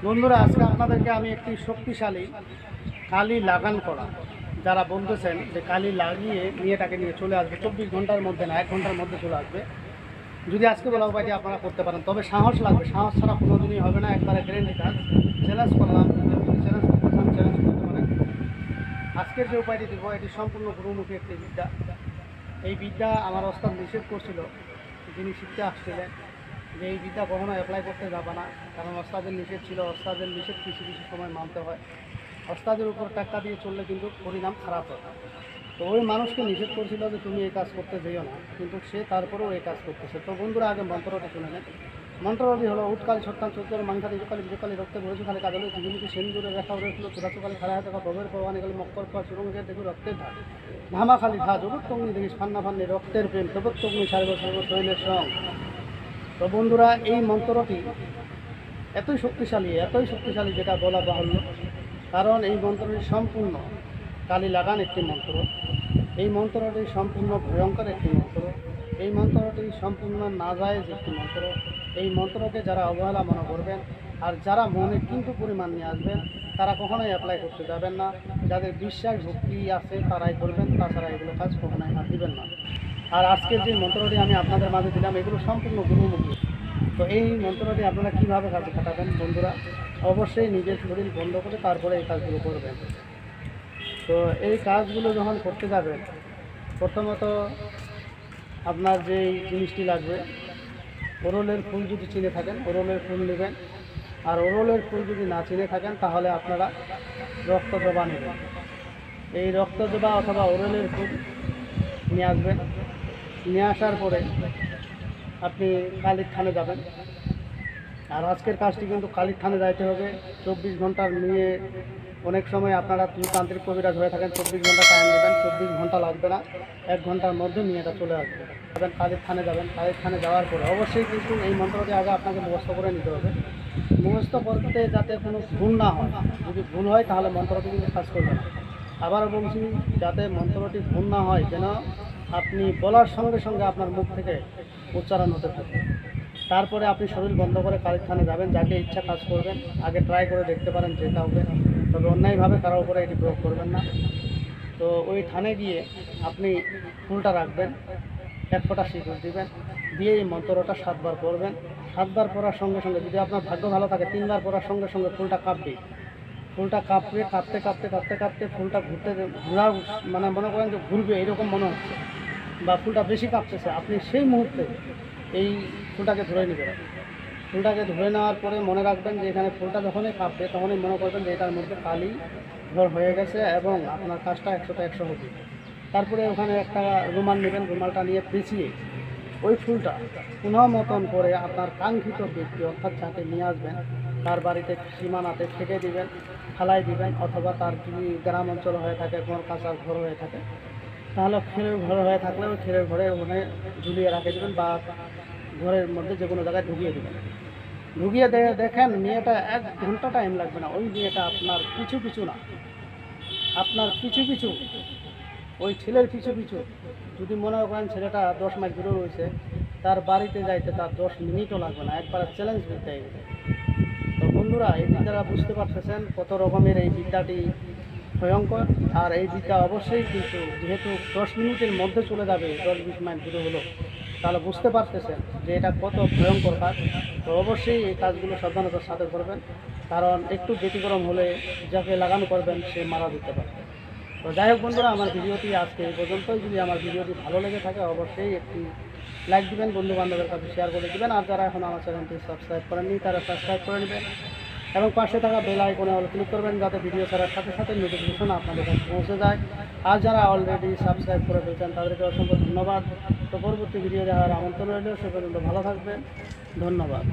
বন্ধুরা, আজকে আপনাদেরকে আমি একটি শক্তিশালী কালি লাগান করা, যারা বলতেছেন যে কালি লাগিয়ে মেয়েটাকে নিয়ে চলে আসবে 24 ঘন্টার মধ্যে না 1 ঘন্টার মধ্যে চলে আসবে, যদি আজকে বলা উপায়টি আপনারা করতে পারেন, তবে সাহস লাগবে। সাহস ছাড়া কোনোদিনই হবে না। একবারে গ্যারেন্টি কাজ। চ্যালেঞ্জ করলাম, চ্যালেঞ্জ করতে চান চ্যালেঞ্জ করতে পারেন। আজকের যে উপায়টি দেবো এটি সম্পূর্ণ গুরুমুখী একটি বিদ্যা। এই বিদ্যা আমার ওস্তাদ নিষেধ করছিল, যিনি শিখতে আসছিলেন, যে এই বিদ্যা কখনো অ্যাপ্লাই করতে যাবে না, কারণ ওস্তাদের নিষেধ ছিল। ওস্তাদের নিষেধ কিছু কিছু সময় মানতে হয়। ওস্তাদের উপর টাকা দিয়ে চললে কিন্তু পরিণাম খারাপ হয়। তো ওই মানুষকে নিষেধ করছিল যে তুমি এই কাজ করতে যেও না, কিন্তু সে তারপরেও এই কাজ করতেছে। তো বন্ধুরা, আগে মন্ত্রটি শুনে নেন। মন্ত্রটি হলো উৎকাল সত্যান চৌদ্দর মাংসা বিজকালী বিজকালী রক্তে ভরেছে খালি কাজলে জীবনীকে সেন্দুরে রেখা উড়েছিল চোরাচুকালি খালি হাতে ভবের পাওয়ানি গেলে মক্কর পাওয়া সুরঙ্গের দেখি রক্তের ধার ধামা খালি ধা জগত্তগ্নি দেখিস ফান্না ফান্নি রক্তের প্রেম জগত্তগ্নি সার্ব সর্ব শৈলের সং। তো বন্ধুরা, এই মন্ত্রটি এতই শক্তিশালী যেটা বলা বাহুল্য। কারণ এই মন্ত্রটি সম্পূর্ণ কালি লাগান একটি মন্ত্র। এই মন্ত্রটি সম্পূর্ণ ভয়ঙ্কর একটি মন্ত্র। এই মন্ত্রটি সম্পূর্ণ নাজায়েজ একটি মন্ত্র। এই মন্ত্রকে যারা অবহেলা মনে করবেন আর যারা মনে কিন্তু পরিমাণ নিয়ে আসবেন, তারা কখনোই অ্যাপ্লাই করতে যাবেন না। যাদের বিশ্বাস ভক্তি আছে তারাই করবেন, তাছাড়া এগুলো কাজ কখনোই হাত দিবেন না। আর আজকের যে মন্ত্রটি আমি আপনাদের মাঝে দিলাম, এগুলো সম্পূর্ণ গুরুমুখী। তো এই মন্ত্রটি আপনারা কীভাবে কাজে খাটাবেন বন্ধুরা? অবশ্যই নিজের শরীর বন্ধ করে তারপরে এই কাজগুলো করবেন। তো এই কাজগুলো যখন করতে যাবেন, প্রথমত আপনার যেই জিনিসটি লাগবে, ওরলের ফুল যদি চিনে থাকেন ওরলের ফুল নেবেন। আর ওরলের ফুল যদি না চিনে থাকেন তাহলে আপনারা রক্তজবা নেবেন। এই রক্তজবা অথবা ওরলের ফুল নিয়ে আসবেন। নিয়ে আসার পরে আপনি কালীর থানে যাবেন। আর আজকের কাজটি কিন্তু কালীর থানে যাইতে হবে। 24 ঘন্টার নিয়ে অনেক সময় আপনারা তান্ত্রিক কবিরাজ হয়ে থাকেন, 24 ঘন্টা টাইম দেবেন। 24 ঘন্টা লাগবে না, 1 ঘন্টার মধ্যে মেয়েটা চলে আসবে। যাবেন কালীর থানে যাবেন। কালীর থানে যাওয়ার পরে অবশ্যই কিন্তু এই মন্ত্রটি আগে আপনাকে মুখস্থ করে নিতে হবে। মুখস্থ করতে যাতে কোনো ভুল না হয়। যদি ভুল হয় তাহলে মন্ত্রটি কিন্তু কাজ করবে না। আবারও বলছি, যাতে মন্ত্রটি ভুল না হয়, যেন আপনি বলার সঙ্গে সঙ্গে আপনার মুখ থেকে উচ্চারণ হতে থাকে। তারপরে আপনি শরীর বন্ধ করে কালীর থানে যাবেন। যাকে ইচ্ছা কাজ করবেন, আগে ট্রাই করে দেখতে পারেন যে কাউকে, তবে অন্যায়ভাবে কারোর উপরে এটি প্রয়োগ করবেন না। তো ওই থানে গিয়ে আপনি ফুলটা রাখবেন, 1 ফোঁটা সিঁদুর দিবেন, দিয়ে এই মন্ত্রটা 7 বার পড়বেন। 7 বার পড়ার সঙ্গে সঙ্গে যদি আপনার ভাগ্য ভালো থাকে 3 বার পড়ার সঙ্গে সঙ্গে ফুলটা কাঁপবে। ফুলটা কাঁপবে, কাঁপতে কাঁপতে কাঁপতে কাঁপতে ফুলটা ঘোরা, মানে মনে করেন যে ঘুরবে এরকম মনে হচ্ছে, বা ফুলটা বেশি কাঁপতেছে, আপনি সেই মুহূর্তে এই ফুলটাকে ধরে নেবেন। ফুলটাকে ধরে নেওয়ার পরে মনে রাখবেন যে এখানে ফুলটা যখনই কাঁপবে তখনই মনে করবেন যে এটার মধ্যে কালি ঘর হয়ে গেছে এবং আপনার কাজটা 100টা 100 হবে। তারপরে ওখানে একটা রুমাল নেবেন। রুমালটা নিয়ে পেঁচিয়ে ওই ফুলটা পুনঃ মতন করে আপনার কাঙ্ক্ষিত ব্যক্তি, অর্থাৎ যাকে নিয়ে আসবেন তার বাড়িতে সীমানাতে ফেঁকে দিবেন, ফালাই দিবেন। অথবা তার যদি গ্রাম অঞ্চল হয়ে থাকে, কোনো কাঁচার ঘর হয়ে থাকে, তাহলে খেরের ঘর হয়ে থাকলে ওই খেরের ঘরে ওখানে ঝুলিয়ে রেখে দেবেন, বা ঘরের মধ্যে যে কোনো জায়গায় ঢুকিয়ে দেবেন। ঢুকিয়ে দেখেন মেয়েটা 1 ঘন্টা টাইম লাগবে না। ওই মেয়েটা আপনার পিছু পিছু না, আপনার পিছু পিছু, ওই ছেলের পিছু পিছু, যদি মনে করেন ছেলেটা 10 মাইল দূরে রয়েছে, তার বাড়িতে যাইতে তার 10 মিনিটও লাগবে না। একবার চ্যালেঞ্জ দিতে গেছে। তো বন্ধুরা, এই বিদ্যাটা বুঝতে পারতেছেন কত রকমের এই বিদ্যাটি ভয়ঙ্কর। আর এই বিদ্যা অবশ্যই কিন্তু যেহেতু 10 মিনিটের মধ্যে চলে যাবে, 10-20 মাইল দূরে হলো, তাহলে বুঝতে পারতেছেন যে এটা কত ভয়ঙ্কর কাজ। তো অবশ্যই এই কাজগুলো সাবধানতার সাথে করবেন, কারণ একটু ব্যতিক্রম হলে যাকে লাগানো করবেন সে মারা দিতে পারে। তো যাই হোক বন্ধুরা, আমার ভিডিওটি আজকে এই পর্যন্তই। যদি আমার ভিডিওটি ভালো লেগে থাকে অবশ্যই একটি লাইক দিবেন, বন্ধু বান্ধবের কাছে শেয়ার করে দেবেন। আর যারা এখন আমার চ্যানেলটি সাবস্ক্রাইব করেননি তারা সাবস্ক্রাইব করে নেবেন এবং পাশে থাকা বেল আইকনে অল ক্লিক করবেন, যাতে ভিডিও ছাড়ার সাথে সাথে নোটিফিকেশন আপনাদের কাছে পৌঁছে যায়। আর যারা অলরেডি সাবস্ক্রাইব করে ফেলছেন তাদেরকে অসংখ্য ধন্যবাদ। তো পরবর্তী ভিডিও দেখার আমন্ত্রণ রইল। সে পর্যন্ত ভালো থাকবেন। ধন্যবাদ।